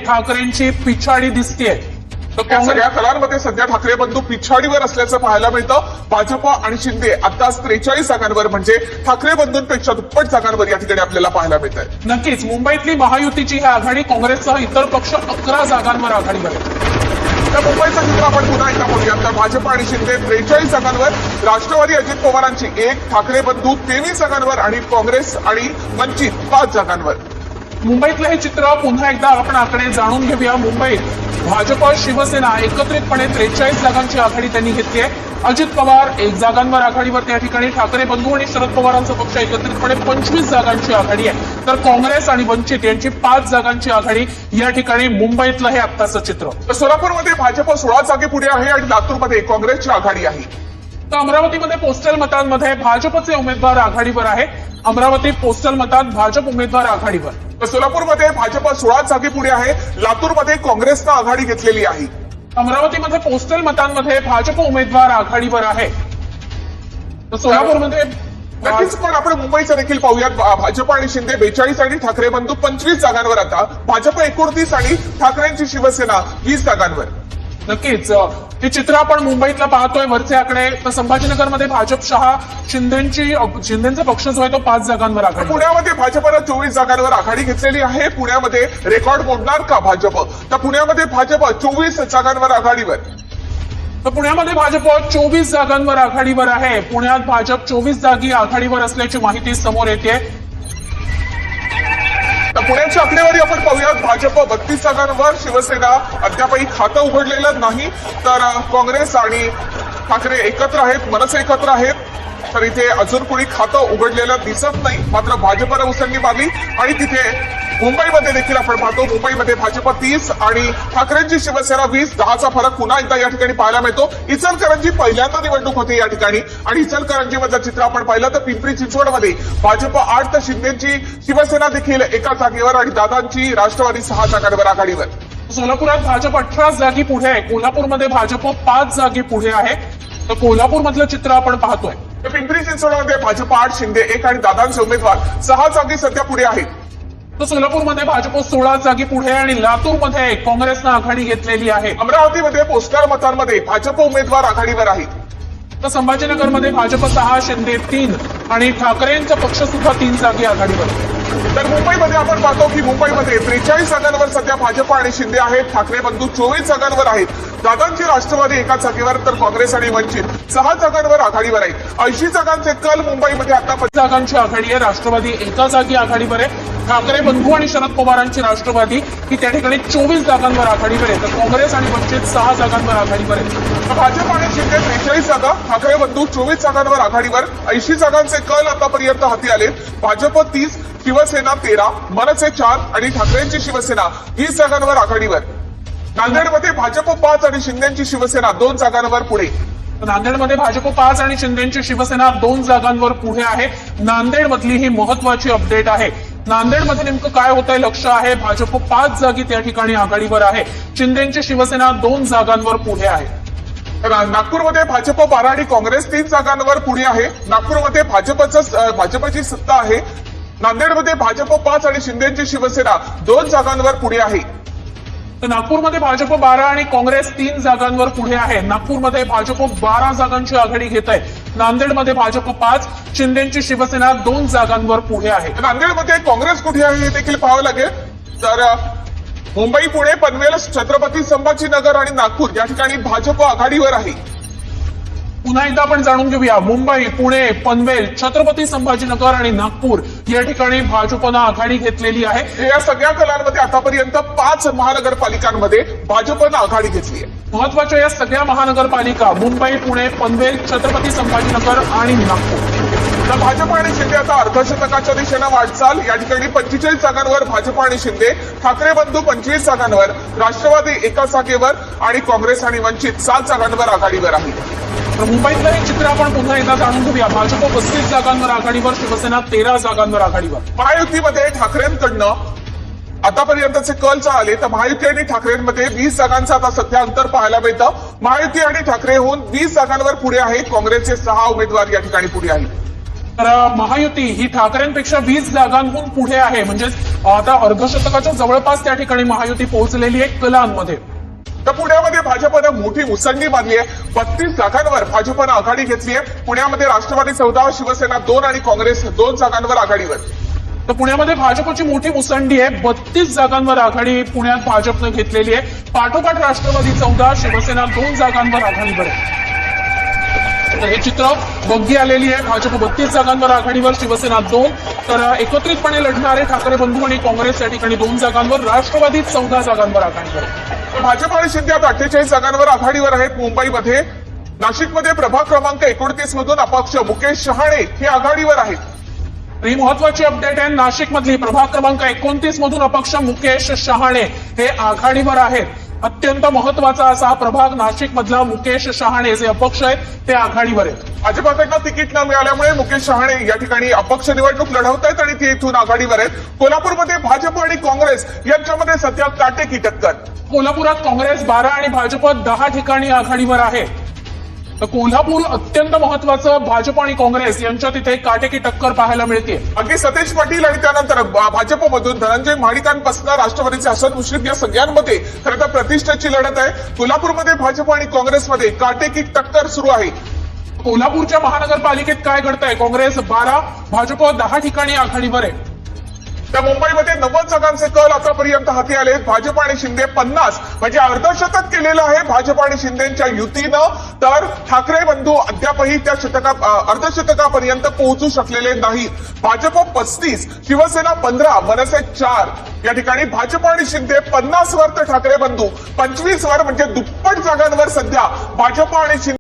ठाकरेंची पिछाडी दिसतेय। त्या सगळ्या कलांमध्ये सध्या ठाकरे बंधू पिछाडीवर असल्याचं पाहायला मिळतं। भाजप आणि शिंदे आता 43 जागांवर म्हणजे ठाकरे बंधूंपेक्षा दुप्पट जागांवर या ठिकाणी आपल्याला पाहायला मिळत आहे। नक्कीच मुंबईतली महायुतीची ही आघाडी काँग्रेससह इतर पक्ष 11 जागांवर आघाडीवर आहे। तर मुंबईचा चित्र आपण पुन्हा एकदा पाहूया। तर भाजप आणि शिंदे 43 जागांवर, राष्ट्रवादी अजित पवारांची 1, ठाकरे बंधू 23 जागांवर आणि काँग्रेस आणि वंचित 5 जागांवर। मुंबईतलं हे चित्र पुन्हा एकदा आपण आकडे जाणून घेऊया। मुंबईत भाजप शिवसेना एकत्रितपणे 43 जागांची आघाडी त्यांनी घेतली आहे। अजित पवार 1 जागांवर आघाडीवर, त्या ठिकाणी ठाकरे बंधू आणि शरद पवारांचा पक्ष एकत्रितपणे 25 जागांची आघाडी आहे। तर काँग्रेस आणि वंचित यांची 5 जागांची आघाडी या ठिकाणी मुंबईतलं हे आत्ताचं चित्र। तर सोलापूरमध्ये भाजप 16 जागे पुढे आहे आणि लातूरमध्ये काँग्रेसची आघाडी आहे। तर अमरावतीमध्ये पोस्टल मतांमध्ये भाजपचे उमेदवार आघाडीवर आहे। अमरावती पोस्टल मतात भाजप उमेदवार आघाडीवर। तर सोलापूरमध्ये भाजप 16 जागे पुढे आहे, लातूरमध्ये काँग्रेसनं आघाडी घेतलेली आहे। अमरावतीमध्ये पोस्टल मतांमध्ये भाजप उमेदवार आघाडीवर आहे। तर सोलापूरमध्ये नक्कीच पण आपण मुंबईचं देखील पाहूयात। भाजप आणि शिंदे 42 आणि ठाकरे बंधू 25 जागांवर, आता भाजप 39 आणि ठाकरेंची शिवसेना 20 जागांवर। नक्कीच हे चित्र आपण मुंबईतलं पाहतोय वरचे आकडे। तर संभाजीनगरमध्ये भाजप शहा शिंदेचा पक्ष जो आहे तो 5 जागांवर आघाडी। पुण्यामध्ये भाजपनं 24 जागांवर आघाडी घेतलेली आहे। पुण्यामध्ये रेकॉर्ड मोडणार का भाजप? तर पुण्यामध्ये भाजप 24 जागांवर आघाडीवर। तर पुण्यामध्ये भाजप 24 जागांवर आघाडीवर आहे। पुण्यात भाजप 24 जागी आघाडीवर असल्याची माहिती समोर येते। तर पुण्याची आकडेवारी आपण पाहूयात। भाजप 32 जागांवर, शिवसेना अद्यापही खातं उघडलेलं नाही, तर काँग्रेस आणि ठाकरे एकत्र आहेत, मनसे एकत्र आहेत। तर इथे अजून कोणी खातं उघडलेलं दिसत नाही, मात्र भाजपनं उसंडी मारली। आणि तिथे मुंबईमध्ये देखील आपण पाहतो, मुंबईमध्ये भाजप 30 आणि ठाकरेंची शिवसेना 20, 10चा फरक पुन्हा एकदा या ठिकाणी पाहायला मिळतो। इचलकरंजी पहिल्यांदा निवडणूक होती या ठिकाणी, आणि इचलकरंजीमधलं चित्र आपण पाहिलं तर पिंपरी चिंचवडमध्ये भाजप 8 तर शिंदेची शिवसेना देखील 1 जागेवर आणि दादांची राष्ट्रवादी 6 जागांवर आघाडीवर। सोलापुरात भाजप 18 जागी पुढे आहे। कोल्हापूरमध्ये भाजप 5 जागी पुढे आहे। तर कोल्हापूरमधलं चित्र आपण पाहतोय। पिंपरी चिंचवडमध्ये भाजप 8, शिंदे 1 आणि दादांचे उमेदवार 6 जागी सध्या पुढे आहेत। तर सोलापूरमध्ये भाजप 16 जागी पुढे आणि लातूरमध्ये काँग्रेसनं आघाडी घेतलेली आहे। अमरावतीमध्ये पोस्टल मतांमध्ये भाजप उमेदवार आघाडीवर आहेत। तर संभाजीनगरमध्ये भाजप 6, शिंदे 3 आणि ठाकरेंचा पक्ष सुद्धा 3 जागी आघाडीवर। तर मुंबईमध्ये आपण पाहतो की मुंबईमध्ये 43 जागांवर सध्या भाजप आणि शिंदे आहेत, ठाकरे बंधू 24 जागांवर आहेत, दादांची राष्ट्रवादी 1 जागेवर, तर काँग्रेस आणि वंचित 6 जागांवर आघाडीवर आहेत। 80 जागांचे कल मुंबईमध्ये आता जागांची आघाडी आहे। राष्ट्रवादी 1 जागी आघाडीवर आहे। ठाकरे बंधू आणि शरद पवारांची राष्ट्रवादी ही त्या ठिकाणी 24 जागांवर आघाडीवर आहे, तर काँग्रेस आणि वंचित 6 जागांवर आघाडीवर आहे। भाजप आणि शिंदे 43 जागा, ठाकरे बंधू 24 जागांवर आघाडीवर। 80 जागांचे कल आतापर्यंत हाती आले। भाजप 30, शिवसेना 13, मनसे 4 आणि ठाकरेंची शिवसेना 20 जागांवर आघाडीवर। नांदेडमध्ये भाजप 5 आणि शिंदेची शिवसेना 2 जागांवर पुढे। नांदेडमध्ये भाजप 5 आणि शिंदेची शिवसेना 2 जागांवर पुढे आहे। नांदेडमधली ही महत्वाची अपडेट आहे। नांदेडमध्ये नेमकं काय होतंय लक्ष आहे। भाजप 5 जागी त्या ठिकाणी आघाडीवर आहे, शिंदेची शिवसेना 2 जागांवर पुढे आहे। नागपूरमध्ये भाजप 12 आणि काँग्रेस 3 जागांवर पुढे आहे। नागपूरमध्ये भाजपची सत्ता आहे। नांदेडमध्ये भाजप 5 आणि शिंदेची शिवसेना 2 जागांवर पुढे आहे। तर नागपूरमध्ये भाजप 12 आणि काँग्रेस 3 जागांवर पुढे आहे। नागपूरमध्ये भाजप 12 जागांची आघाडी घेत आहे। नांदेडमध्ये भाजप 5, शिंदेची शिवसेना 2 जागांवर पुढे आहे। नांदेडमध्ये काँग्रेस कुठे आहे हे देखील पाहावं लागेल। तर मुंबई, पुणे, पनवेल, छत्रपती संभाजीनगर आणि नागपूर या ठिकाणी भाजप आघाडीवर आहे। पुन्हा एकदा आपण जाणून घेऊया। मुंबई, पुणे, पनवेल, छत्रपती संभाजीनगर आणि नागपूर या ठिकाणी भाजपनं आघाडी घेतलेली आहे। या सगळ्या कलांमध्ये आतापर्यंत 5 महानगरपालिकांमध्ये भाजपनं आघाडी घेतली आहे। महत्वाच्या या सगळ्या महानगरपालिका मुंबई, पुणे, पनवेल, छत्रपती संभाजीनगर आणि नागपूर। तर भाजप आणि शिंदे आता अर्धशतकाच्या दिशेनं वाटचाल। या ठिकाणी 45 जागांवर भाजप आणि शिंदे, ठाकरे बंधू 25 जागांवर, राष्ट्रवादी 1 जागेवर आणि काँग्रेस आणि वंचित 7 जागांवर आघाडीवर आहे। तर मुंबईतलं हे चित्र आपण पुन्हा एकदा जाणून घेऊया। भाजप 35 जागांवर आघाडीवर, शिवसेना 13 जागांवर आघाडीवर। महायुतीमध्ये ठाकरेंकडनं आतापर्यंतचे कल चालले तर महायुती आणि ठाकरेंमध्ये 20 जागांचं आता सध्या अंतर पाहायला मिळतं। महायुती आणि ठाकरेहून 20 जागांवर पुढे आहे, काँग्रेसचे 6 उमेदवार या ठिकाणी पुढे आहेत। तर महायुती ही ठाकरेंपेक्षा 20 जागांहून पुढे आहे. म्हणजेच आता अर्धशतकाच्या जवळपास त्या ठिकाणी महायुती पोहोचलेली आहे कलांमध्ये. तर पुण्यामध्ये भाजपनं मोठी मुसंडी बांधली आहे. 32 जागांवर भाजपनं आघाडी घेतली आहे. पुण्यामध्ये राष्ट्रवादी 14, शिवसेना 2 आणि काँग्रेस 2 जागांवर आघाडीवर. तर पुण्यामध्ये भाजपची मोठी मुसंडी आहे. 32 जागांवर आघाडी पुण्यात भाजपनं घेतलेली आहे. पाठोपाठ राष्ट्रवादी 14, शिवसेना 2 जागांवर आघाडीवर आहे. तर हे चित्र बघी आलेली आहे. भाजप 32 जागांवर आघाडीवर, शिवसेना 2. तर एकत्रितपणे लढणारे ठाकरे बंधू आणि काँग्रेस या ठिकाणी 2 जागांवर, राष्ट्रवादी 14 जागांवर आघाडीवर. भाजप आणि शिंदे आता 48 जागांवर आघाडीवर आहेत. मुंबईमध्ये नाशिकमध्ये प्रभाग क्रमांक 29 मधून अपक्ष मुकेश शहाणे हे आघाडीवर आहेत. ही महत्वाची अपडेट आहे. नाशिकमधली प्रभाग क्रमांक 29 मधून अपक्ष मुकेश शहाणे हे आघाडीवर आहेत. अत्यंत महत्वाचा असा प्रभाग नाशिक मधला मुकेश शहाणे जे अपक्ष आहेत ते आघाडीवर आहेत. भाजपाकडनं तिकीट न मिळाल्यामुळे मुकेश शहाणे या ठिकाणी अपक्ष निवडणूक लढवत आहेत आणि ते इथून आघाडीवर आहेत. कोल्हापूरमध्ये भाजप आणि काँग्रेस यांच्यामध्ये सध्या काटेकी टक्कर. कोल्हापुरात काँग्रेस 12 आणि भाजप 10 ठिकाणी आघाडीवर आहे. तर कोल्हापूर अत्यंत महत्वाचं. भाजप आणि काँग्रेस यांच्यात इथे काटेकी टक्कर पाहायला मिळते. अगदी सतेज पाटील आणि त्यानंतर भाजपमधून धनंजय महाडिकांपासून राष्ट्रवादीचे हसन मुश्रीफ या सगळ्यांमध्ये खरं तर प्रतिष्ठेची लढत आहे. कोल्हापूरमध्ये भाजप आणि काँग्रेसमध्ये काटेकी टक्कर सुरू आहे. कोल्हापूरच्या महानगरपालिकेत काय घडतंय? काँग्रेस 12, भाजप 10 ठिकाणी आघाडीवर आहे. त्या मुंबईमध्ये 90 जागांचे कल आतापर्यंत हाती आले. भाजप आणि शिंदे 50 म्हणजे अर्धशतक केलेलं आहे भाजप आणि शिंदेच्या युतीनं. तर ठाकरे बंधू अद्यापही त्या अर्धशतकापर्यंत पोहोचू शकलेले नाहीत. भाजप 35, शिवसेना 15, मनसे 4. या ठिकाणी भाजप आणि शिंदे 50 वर तर ठाकरे बंधू 25 वर म्हणजे दुप्पट जागांवर सध्या भाजप आणि शिंदे